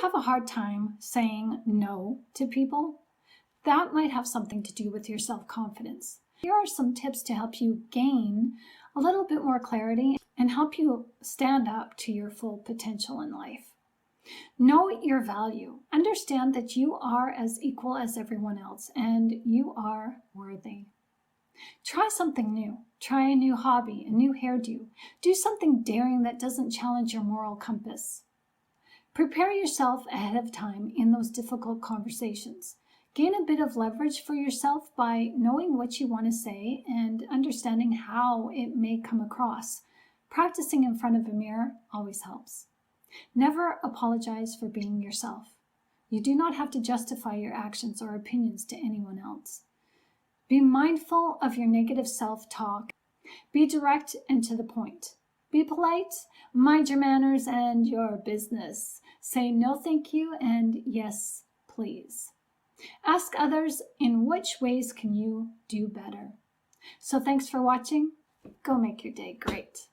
have a hard time saying no to people? That might have something to do with your self-confidence. Here are some tips to help you gain a little bit more clarity and help you stand up to your full potential in life. Know your value. Understand that you are as equal as everyone else and you are worthy. Try something new. Try a new hobby, a new hairdo. Do something daring that doesn't challenge your moral compass. Prepare yourself ahead of time in those difficult conversations. Gain a bit of leverage for yourself by knowing what you want to say and understanding how it may come across. Practicing in front of a mirror always helps. Never apologize for being yourself. You do not have to justify your actions or opinions to anyone else. Be mindful of your negative self-talk. Be direct and to the point. Be polite, mind your manners and your business. Say no thank you and yes please. Ask others in which ways can you do better. So thanks for watching. Go make your day great.